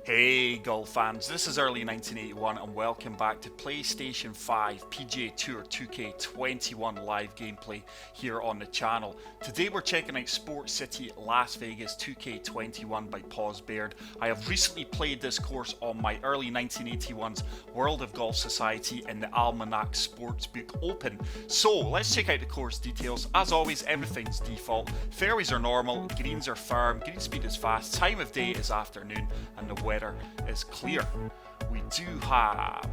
Hey golf fans, this is early 1981 and welcome back to PlayStation 5 PGA Tour 2K21 live gameplay here on the channel. Today we're checking out Sports City Las Vegas 2K21 by Beard. I have recently played this course on my early 1981's World of Golf Society in the Almanac Sportsbook Open. So let's check out the course details. As always, everything's default. Fairways are normal, greens are firm, green speed is fast, time of day is afternoon, and the weather is clear. We do have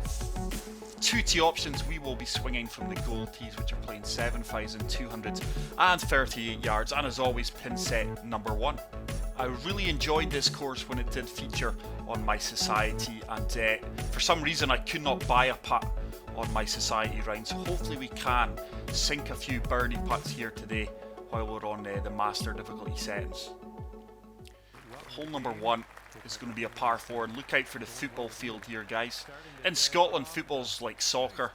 two tee options. We will be swinging from the gold tees, which are playing 7,238 yards, and as always, pin set number 1. I really enjoyed this course when it did feature on my Society, and for some reason I could not buy a putt on my Society round, so hopefully we can sink a few birdie putts here today while we're on the master difficulty settings. Hole number 1 is going to be a par 4, and look out for the football field here, guys. In Scotland, football's like soccer,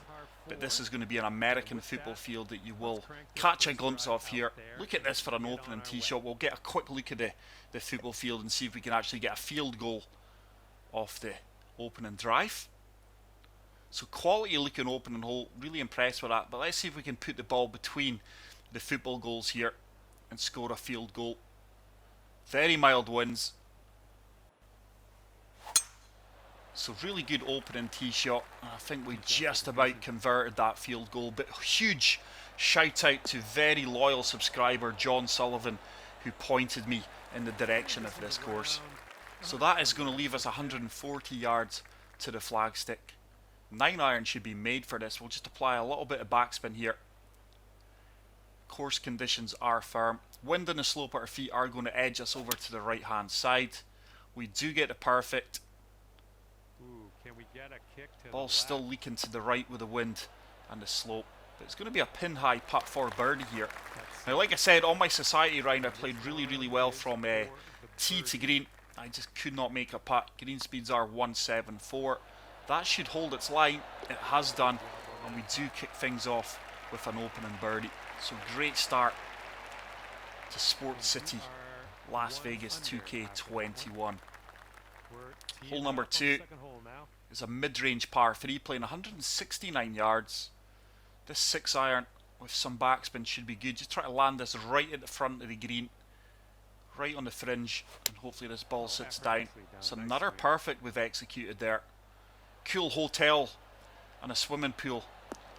but this is going to be an American football field that you will catch a glimpse of here. Look at this for an opening tee shot. We'll get a quick look at the football field and see if we can actually get a field goal off the opening drive. So quality looking opening hole, really impressed with that, but let's see if we can put the ball between the football goals here and score a field goal. Very mild winds. So really good opening tee shot. I think we just about converted that field goal. But huge shout out to very loyal subscriber John Sullivan, who pointed me in the direction of this course. So that is going to leave us 140 yards to the flagstick. 9-iron should be made for this. We'll just apply a little bit of backspin here. Course conditions are firm. Wind and the slope at our feet are going to edge us over to the right hand side. We do get the perfect. Can we get a kick to Ball's still leaking to the right with the wind and the slope, but it's going to be a pin high putt for birdie here. Now, like I said, on my Society round I played really well from tee to green. I just could not make a putt. Green speeds are 174. That should hold its line. It has done, and we do kick things off with an opening birdie. So great start to Sports City Las Vegas 2K21. Hole number 2 is a mid-range par 3 playing 169 yards. This 6-iron with some backspin should be good. Just try to land this right at the front of the green, right on the fringe, and hopefully this ball sits down. It's another perfect we've executed there. Cool hotel and a swimming pool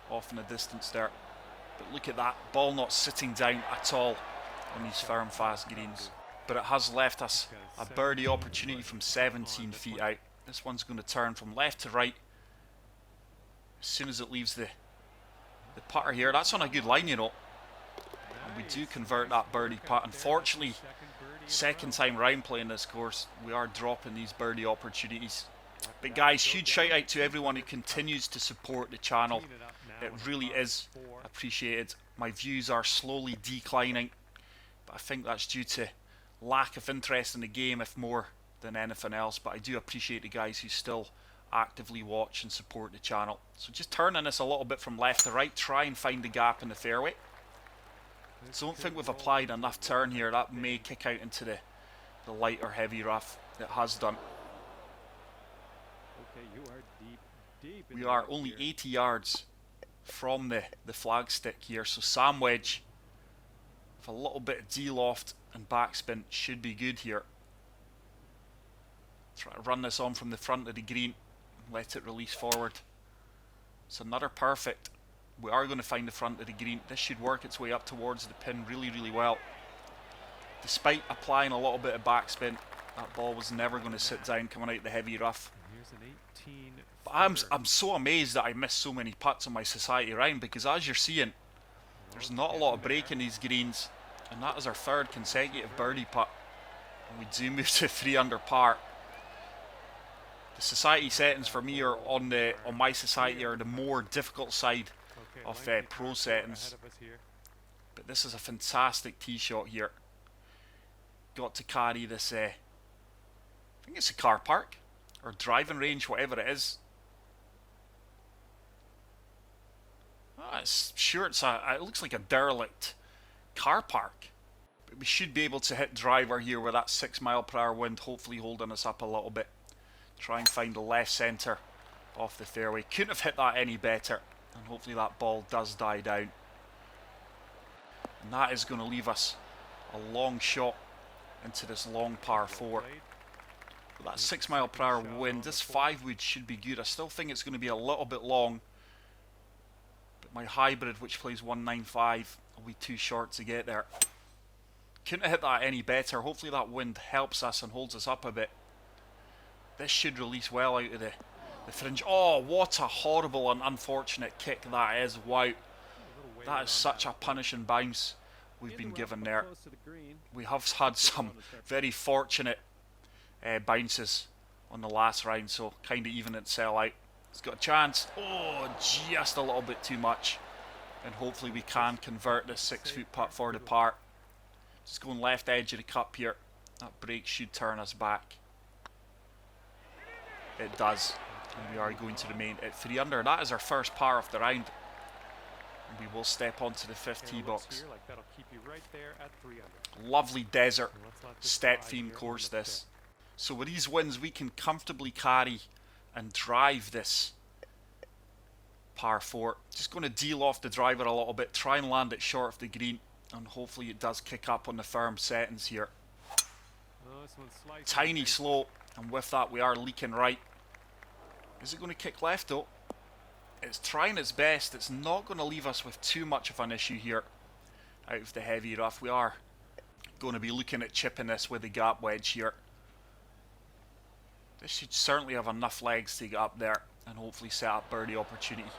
off in the distance there. But look at that, ball not sitting down at all on these firm fast greens. But it has left us a birdie opportunity from 17 feet out. This one's going to turn from left to right as soon as it leaves the putter here. That's on a good line, you know. And we do convert that birdie putt. Unfortunately, second time round playing this course, we are dropping these birdie opportunities. But guys, huge shout out to everyone who continues to support the channel. It really is appreciated. My views are slowly declining, but I think that's due to lack of interest in the game, if more than anything else. But I do appreciate the guys who still actively watch and support the channel. So just turning this a little bit from left to right, try and find the gap in the fairway. Don't think we've applied enough turn here. That may kick out into the light or heavy rough. It has done. We are only 80 yards from the flagstick here, so sand wedge with a little bit of D-loft and backspin should be good here. Try to run this on from the front of the green, let it release forward. It's another perfect. We are going to find the front of the green. This should work its way up towards the pin really well. Despite applying a little bit of backspin, that ball was never going to sit down coming out the heavy rough. But I'm so amazed that I missed so many putts on my Society round, because as you're seeing, there's not a lot of break in these greens, and that is our third consecutive birdie putt, and we do move to 3 under par. The Society settings for me are on my Society are the more difficult side of pro settings, but this is a fantastic tee shot here. Got to carry this I think it's a car park or driving range, whatever it is. It looks like a derelict car park. But we should be able to hit driver here with that 6 mile per hour wind, hopefully holding us up a little bit. Try and find the left centre off the fairway. Couldn't have hit that any better. And hopefully that ball does die down. And that is going to leave us a long shot into this long par 4. With that 6 mile per hour wind, this 5-wood should be good. I still think it's going to be a little bit long. But my hybrid, which plays 195, will be too short to get there. Couldn't have hit that any better. Hopefully that wind helps us and holds us up a bit. This should release well out of the fringe. Oh, what a horrible and unfortunate kick that is. Wow. That is such a punishing bounce we've been given there. We have had some very fortunate bounces on the last round, so kind of even itself out. It's got a chance. Oh, just a little bit too much. And hopefully we can convert this 6-foot putt for the par. Just going left edge of the cup here. That break should turn us back. It does. And we are going to remain at 3 under. That is our first par of the round. And we will step onto the 5th tee box. Lovely desert step theme course this. So with these wins we can comfortably carry and drive this par 4. Just going to deal off the driver a little bit. Try and land it short of the green. And hopefully it does kick up on the firm settings here. Tiny slope. And with that we are leaking right. Is it going to kick left though? It's trying its best. It's not going to leave us with too much of an issue here out of the heavy rough. We are going to be looking at chipping this with the gap wedge here. This should certainly have enough legs to get up there and hopefully set up birdie opportunity.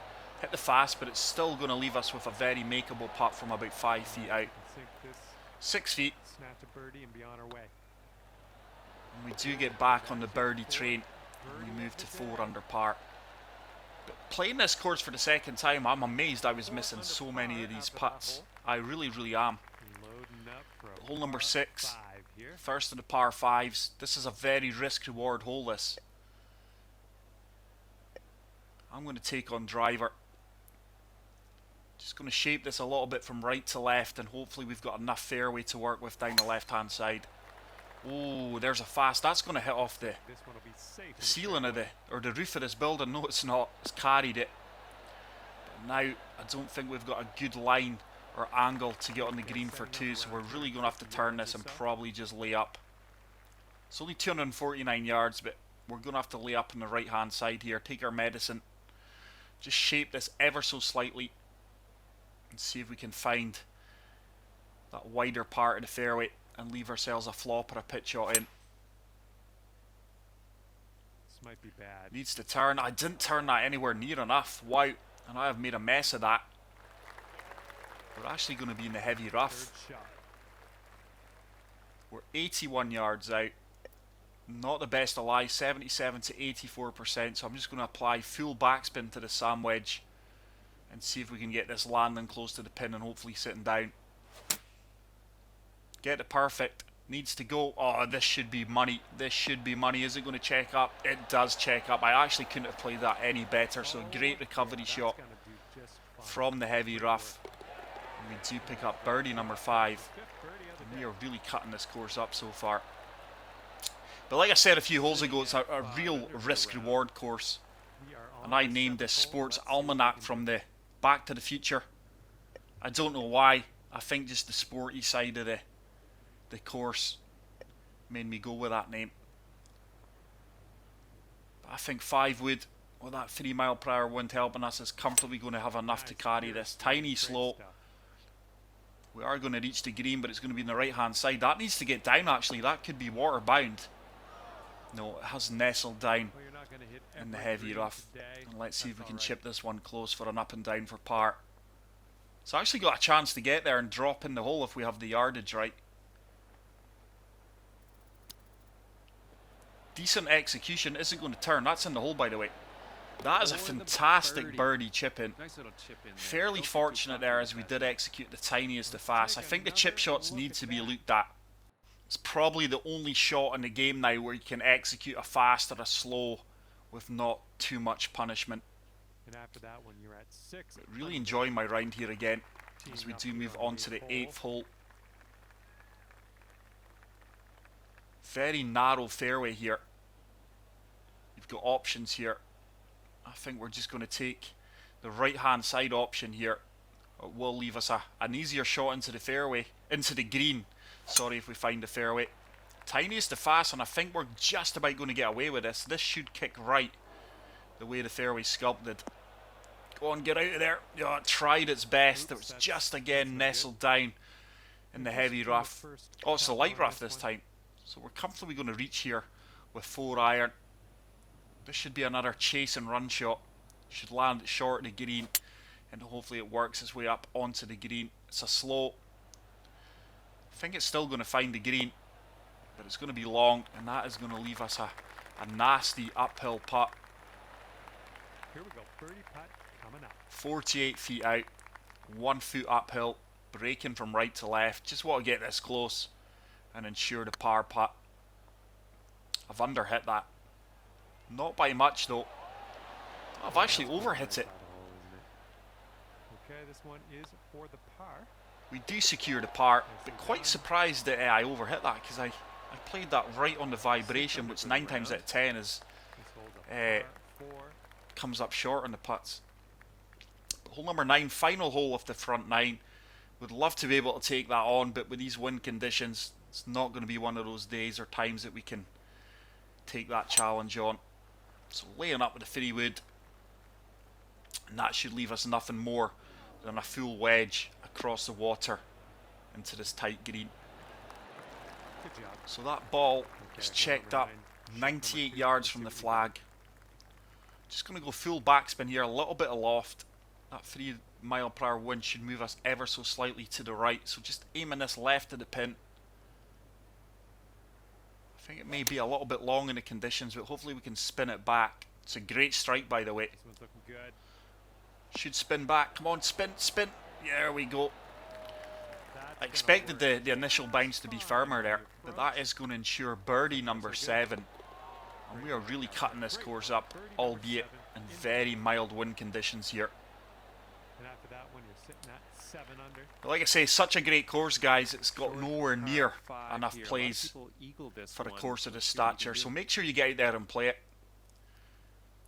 Hit the fast, but it's still going to leave us with a very makeable putt from about 5 feet out. 6 feet. And we do get back on the birdie train. And we move to 4 under par. But playing this course for the second time, I'm amazed I was missing so many of these putts. I really, really am. Hole number 6. First of the par 5s. This is a very risk-reward hole, this. I'm going to take on driver. Just going to shape this a little bit from right to left, and hopefully we've got enough fairway to work with down the left-hand side. Oh, there's a fast. That's going to hit off the ceiling of the roof of this building. No, it's not. It's carried it. But now I don't think we've got a good line or angle to get on the green for 2, so we're really going to have to turn this and probably just lay up. It's only 249 yards, but we're going to have to lay up on the right hand side here. Take our medicine. Just shape this ever so slightly and see if we can find that wider part of the fairway and leave ourselves a flop or a pitch shot in. This might be bad. Needs to turn. I didn't turn that anywhere near enough. Wow. And I have made a mess of that. We're actually going to be in the heavy rough. We're 81 yards out. Not the best of lies. 77 to 84%. So I'm just going to apply full backspin to the sand wedge and see if we can get this landing close to the pin and hopefully sitting down. Get it perfect. Needs to go. Oh, this should be money. This should be money. Is it going to check up? It does check up. I actually couldn't have played that any better. So great recovery shot from the heavy rough. And we do pick up birdie number 5. And we are really cutting this course up so far. But like I said a few holes ago, it's a real risk-reward course. And I named this Sports Almanac from the Back to the Future. I don't know why. I think just the sporty side of the course made me go with that name. But I think 5-wood with that 3 mile per hour wind helping us is comfortably going to have enough to carry this. Tiny slope. We are going to reach the green, but it's going to be on the right hand side. That needs to get down actually. That could be water bound. No, it has nestled down in the heavy rough. And let's see if we can chip this one close for an up and down for par. So I actually got a chance to get there and drop in the hole if we have the yardage right. Decent execution. Isn't going to turn. That's in the hole, by the way. That is a fantastic birdie chip in. Fairly fortunate there as we did execute the tiniest of fast. I think the chip shots need to be looked at. It's probably the only shot in the game now where you can execute a fast or a slow with not too much punishment. And after that one, you're at 6. But really enjoying my round here again as we do move on to the 8th hole. Very narrow fairway here. got options here. I think we're just going to take the right hand side option here. It will leave us an easier shot into the fairway, into the green. Sorry, if we find the fairway. Tiniest to fast, and I think we're just about going to get away with this. This should kick right, the way the fairway's sculpted. Go on, get out of there. Yeah, it tried its best. It was just again nestled down in the heavy rough. Oh, it's the light rough this time. So we're comfortably going to reach here with 4 iron. This should be another chase and run shot. Should land it short of the green, and hopefully it works its way up onto the green. It's a slow. I think it's still going to find the green, but it's going to be long, and that is going to leave us a nasty uphill putt. Here we go. Birdie putt coming up. 48 feet out, 1 foot uphill, breaking from right to left. Just want to get this close and ensure the par putt. I've underhit that. Not by much though. I've actually overhit it. Okay, this one is for the par. We do secure the par, but quite surprised that I overhit that, because I played that right on the vibration, which 9 times out of 10 is comes up short on the putts. But hole number 9, final hole of the front 9. Would love to be able to take that on, but with these wind conditions, it's not going to be one of those days or times that we can take that challenge on. So laying up with the 3-wood, and that should leave us nothing more than a full wedge across the water into this tight green. Good job. So that ball is checked up 98 yards from the flag. Just going to go full backspin here, a little bit aloft. That 3 mile per hour wind should move us ever so slightly to the right, so just aiming this left of the pin. I think it may be a little bit long in the conditions, but hopefully we can spin it back. It's a great strike, by the way. This one's looking good. Should spin back. Come on, spin, spin. There we go. I expected the initial bounce to be firmer there, but that is going to ensure birdie number 7. And we are really cutting this course up, albeit in very mild wind conditions here. And after that one, you're sitting at 7 under. But like I say, such a great course, guys. It's got nowhere near enough plays for a course of this stature. So make sure you get out there and play it.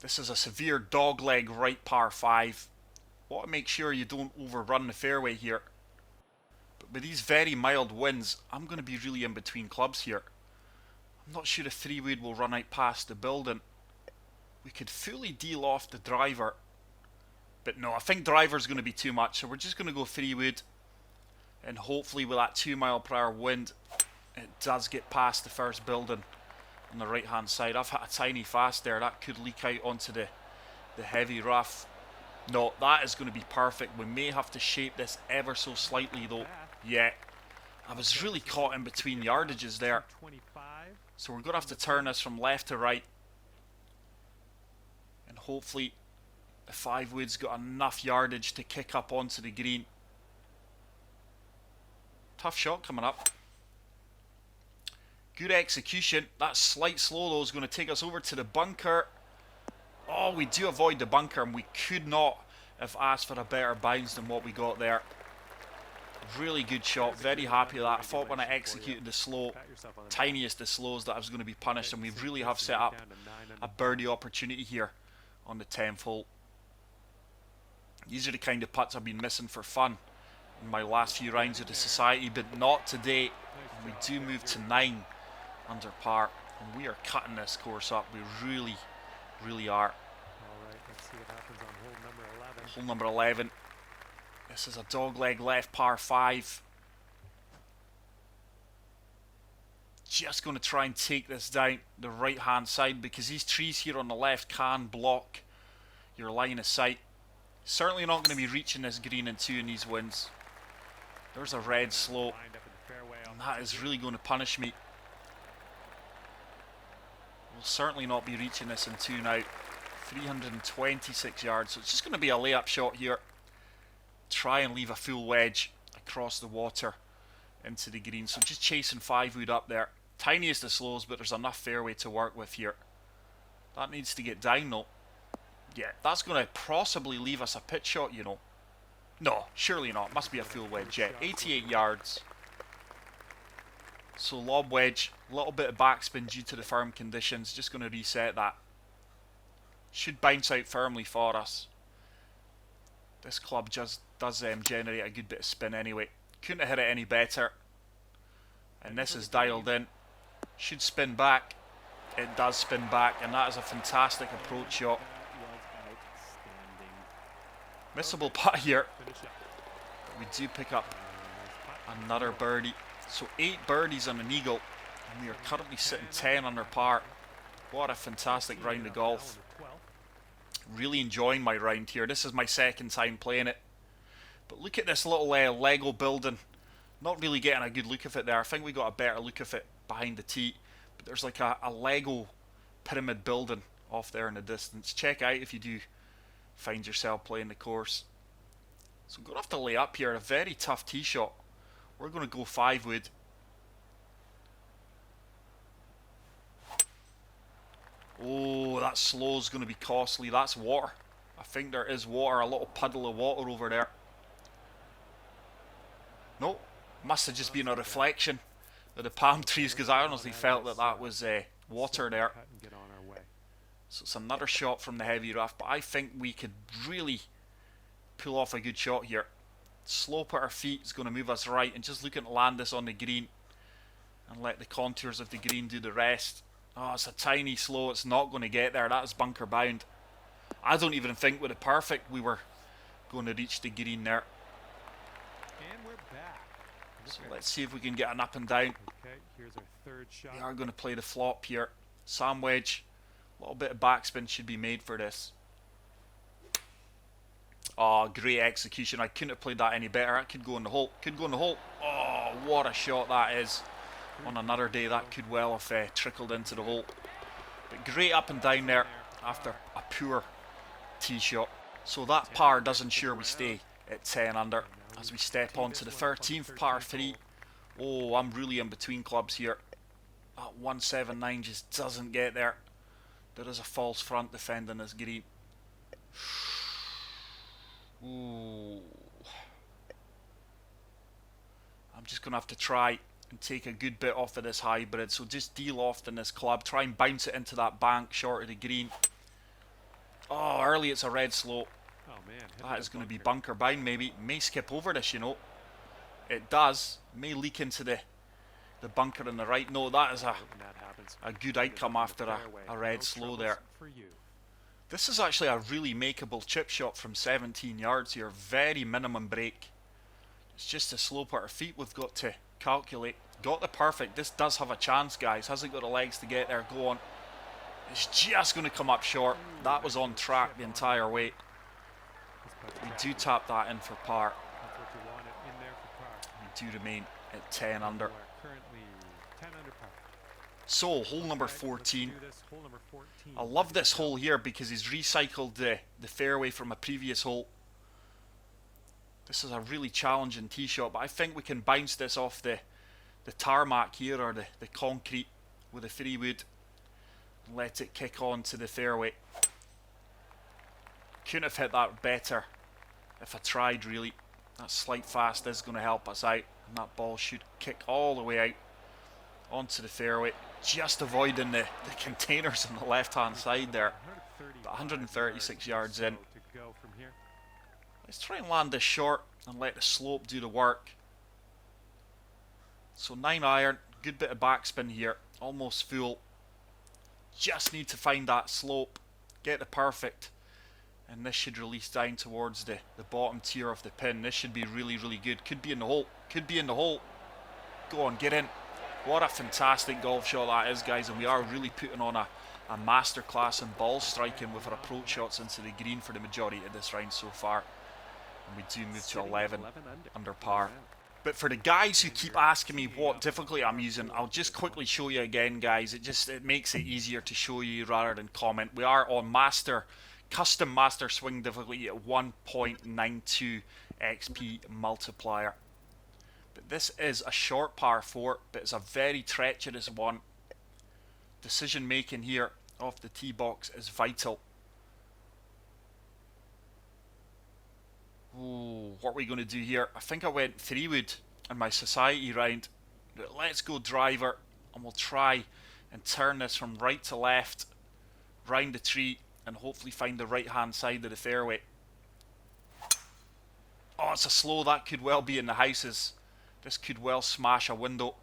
This is a severe dogleg right par 5. Want to make sure you don't overrun the fairway here. But with these very mild winds, I'm going to be really in between clubs here. I'm not sure if 3-wood will run out past the building. We could fully deal off the driver. But no, I think driver's going to be too much. So we're just going to go 3-wood. And hopefully with that 2 mile per hour wind, it does get past the first building on the right hand side. I've hit a tiny fast there. That could leak out onto the heavy rough. No, that is going to be perfect. We may have to shape this ever so slightly though. Yeah, I was really caught in between yardages there. So we're going to have to turn this from left to right. And hopefully the 5-wood's got enough yardage to kick up onto the green. Tough shot coming up. Good execution. That slight slow though is going to take us over to the bunker. Oh, we do avoid the bunker, and we could not have asked for a better bounce than what we got there. Really good shot. Very happy with that. I thought when I executed the slow, tiniest of slows, that I was going to be punished, and we really have set up a birdie opportunity here on the 10th hole. These are the kind of putts I've been missing for fun in my last few rounds of the society, but not today. We do move to 9 under par, and we are cutting this course up. We really are. Alright, let's see what happens on hole number 11. Hole number 11. This is a dogleg left par 5. Just going to try and take this down the right hand side, because these trees here on the left can block your line of sight. Certainly not going to be reaching this green in 2 in these winds. There's a red slope, and that is really going to punish me. We'll certainly not be reaching this in 2 now. 326 yards, so it's just going to be a layup shot here. Try and leave a full wedge across the water into the green. So just chasing 5-wood up there. Tiniest of slows, but there's enough fairway to work with here. That needs to get down though. Yeah, that's going to possibly leave us a pitch shot, you know. No, surely not. Must be a full wedge. Yeah, 88 yards. So lob wedge, a little bit of backspin due to the firm conditions. Just going to reset that. Should bounce out firmly for us. This club just does generate a good bit of spin anyway. Couldn't have hit it any better. And this is dialed in. Should spin back. It does spin back, and that is a fantastic approach shot. Missable putt here. But we do pick up another birdie. So 8 birdies on an eagle, and we are currently sitting 10 under par. What a fantastic round of golf. Really enjoying my round here. This is my second time playing it. But look at this little Lego building. Not really getting a good look of it there. I think we got a better look of it behind the tee. But there's like a Lego pyramid building off there in the distance. Check out if you do find yourself playing the course. So we're going to have to lay up here. A very tough tee shot. We're going to go 5 wood. Oh, that slow is going to be costly. That's water. I think there is water. A little puddle of water over there. Nope. Must have just been a reflection of the palm trees, because I honestly felt that that was water there. So it's another shot from the heavy rough, but I think we could really pull off a good shot here. Slope at our feet is going to move us right, and just looking to land this on the green and let the contours of the green do the rest. Oh, it's a tiny slow. It's not going to get there. That is bunker bound. I don't even think with a perfect we were going to reach the green there. And we're back. So let's see if we can get an up and down. Okay, here's our third shot. We are going to play the flop here. Sam wedge. A little bit of backspin should be made for this. Oh, great execution. I couldn't have played that any better. That could go in the hole. Could go in the hole. Oh, what a shot that is. On another day, that could well have trickled into the hole. But great up and down there after a poor tee shot. So that par does ensure we stay at 10 under as we step on to the 13th par 3. Oh, I'm really in between clubs here. That 179 just doesn't get there. There is a false front defending this green. Ooh. I'm just going to have to try and take a good bit off of this hybrid. So just deal off in this club. Try and bounce it into that bank short of the green. Oh, early it's a red slope. Oh, man. That is going to be bunker bound maybe. May skip over this, you know. It does. May leak into the bunker on the right. No, that is a good outcome after a red slow there. This is actually a really makeable chip shot from 17 yards here. Very minimum break. It's just a slope at our feet we've got to calculate. Got the perfect. This does have a chance, guys. Hasn't got the legs to get there. Go on. It's just going to come up short. That was on track the entire way. We do tap that in for par. We do remain at 10 under. So, hole number 14. I love this hole here because he's recycled the fairway from a previous hole. This is a really challenging tee shot, but I think we can bounce this off the tarmac here, or the concrete with a 3 wood, and let it kick on to the fairway. Couldn't have hit that better if I tried, really. That slight fast is going to help us out, and that ball should kick all the way out onto the fairway, just avoiding the containers on the left hand side there. But 136 yards in. Let's try and land this short and let the slope do the work. So 9 iron, good bit of backspin here, almost full. Just need to find that slope, get the perfect, and this should release down towards the bottom tier of the pin. This should be really, really good. Could be in the hole, could be in the hole. Go on, get in. What a fantastic golf shot that is, guys, and we are really putting on a masterclass in ball striking with our approach shots into the green for the majority of this round so far. And we do move to 11 under par. But for the guys who keep asking me what difficulty I'm using, I'll just quickly show you again, guys. It makes it easier to show you rather than comment. We are on custom master swing difficulty at 1.92 XP multiplier. But this is a short par 4, but it's a very treacherous one. Decision making here off the tee box is vital. Ooh, what are we going to do here? I think I went 3 wood in my society round. But let's go driver, and we'll try and turn this from right to left, round the tree, and hopefully find the right hand side of the fairway. Oh, it's a slow. That could well be in the houses. This could well smash a window.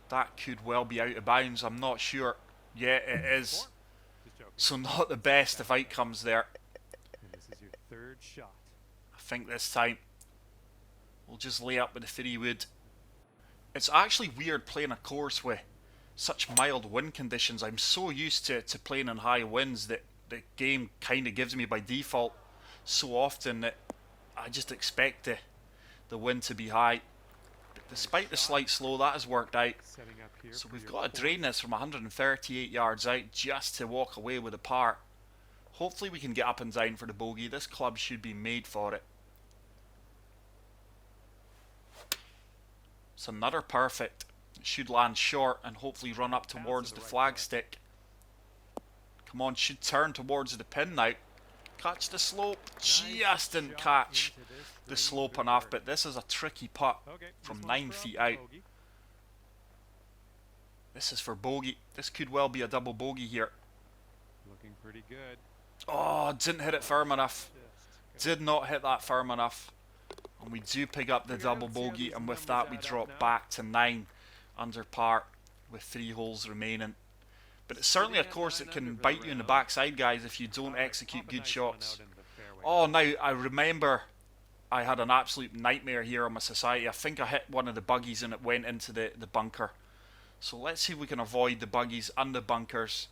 That could well be out of bounds. I'm not sure. Yeah, it is. So not the best of outcomes there. And this is your third shot. I think this time we'll just lay up with the 3-wood. It's actually weird playing a course with such mild wind conditions. I'm so used to playing in high winds that the game kind of gives me by default so often that I just expect the wind to be high. But despite the slight slow, that has worked out. So we've got to drain this from 138 yards out just to walk away with a par. Hopefully we can get up and down for the bogey. This club should be made for it. It's another perfect. It should land short and hopefully run up towards the flagstick. Come on, should turn towards the pin now. Catch the slope. Just didn't catch the slope enough, but this is a tricky putt from 9 feet out. This is for bogey. This could well be a double bogey here. Looking pretty good. Oh, didn't hit it firm enough. Did not hit that firm enough. And we do pick up the double bogey, and with that we drop back to 9 under par with 3 holes remaining. But it's certainly a course that can bite you in the backside, guys, if you don't execute good shots. Oh, now I remember I had an absolute nightmare here on my society. I think I hit one of the buggies and it went into the bunker. So let's see if we can avoid the buggies and the bunkers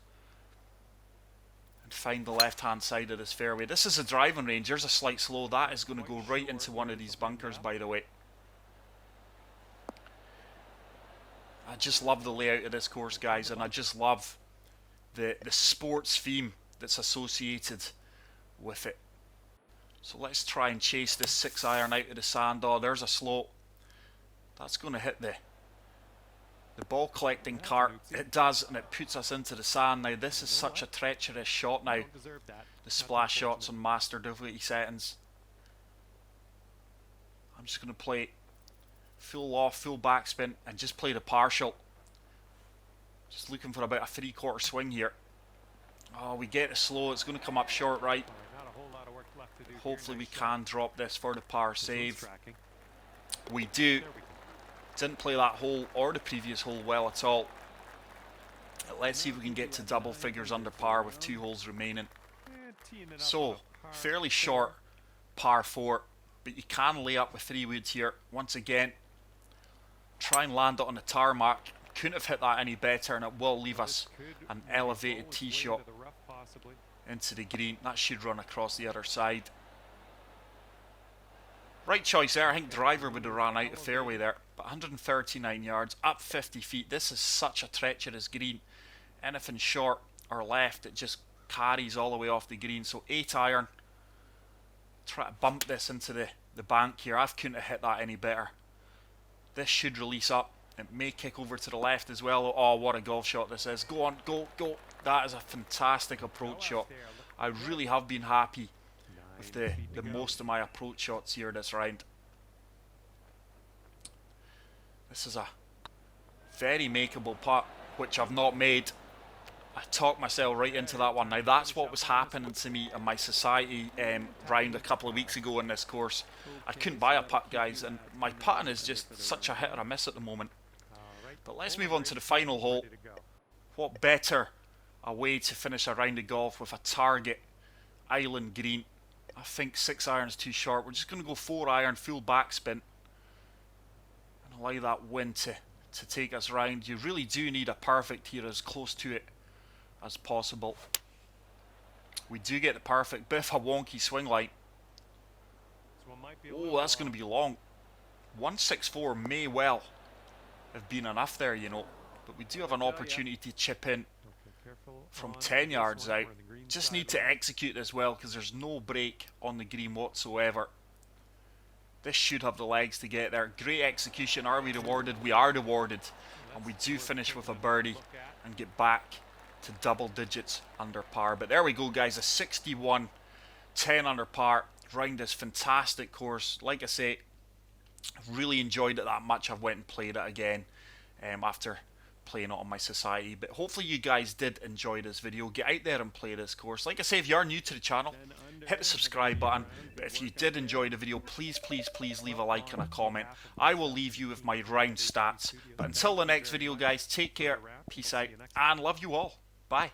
and find the left hand side of this fairway. This is a driving range. There's a slight slow. That is going to go right into one of these bunkers, by the way. I just love the layout of this course, guys, and I just love the sports theme that's associated with it. So let's try and chase this 6-iron out of the sand. Oh, there's a slope. That's going to hit the ball collecting cart. It does, and it puts us into the sand. Now this is such a treacherous shot now. The splash shots on master difficulty settings. I'm just going to play full off, full backspin, and just play the partial. Just looking for about a 3/4 swing here. Oh, we get it slow. It's going to come up short right. Hopefully we can drop this for the par save. We do. Didn't play that hole or the previous hole well at all. Let's see if we can get to double figures under par with 2 holes remaining. So, fairly short par 4, but you can lay up with 3 woods here. Once again, try and land it on the tarmac. Couldn't have hit that any better, and it will leave us an elevated tee shot into the green. That should run across the other side. Right choice there. I think driver would have ran out of fairway there. But 139 yards, up 50 feet. This is such a treacherous green. Anything short or left, it just carries all the way off the green. So 8-iron. Try to bump this into the bank here. I couldn't have hit that any better. This should release up. It may kick over to the left as well. Oh, what a golf shot this is. Go on, go, go. That is a fantastic approach shot. I really have been happy with the most of my approach shots here this round. This is a very makeable putt, which I've not made. I talked myself right into that one. Now that's what was happening to me in my society round a couple of weeks ago in this course. I couldn't buy a putt, guys, and my putting is just such a hit or a miss at the moment. But let's move on to the final hole. What better a way to finish a round of golf with a target island green. I think 6-iron's too short. We're just going to go 4-iron, full backspin, and allow that wind to take us round. You really do need a perfect here, as close to it as possible. We do get the perfect, bit of a wonky swing line. Oh, that's going to be long. 164 may well have been enough there, you know, but we do have an opportunity to chip in from 10 yards out. Just need to execute this well, because there's no break on the green whatsoever. This should have the legs to get there. Great execution. Are we rewarded? We are rewarded, and we do finish with a birdie and get back to double digits under par. But there we go, guys, a 61, 10 under par round this fantastic course. Like I say, really enjoyed it that much. I've went and played it again after playing it on my society. But hopefully you guys did enjoy this video. Get out there and play this course. Like I say, if you are new to the channel, hit the subscribe button. But if you did enjoy the video, please, please, please leave a like and a comment. I will leave you with my round stats. But until the next video, guys, take care, peace out, and love you all. Bye.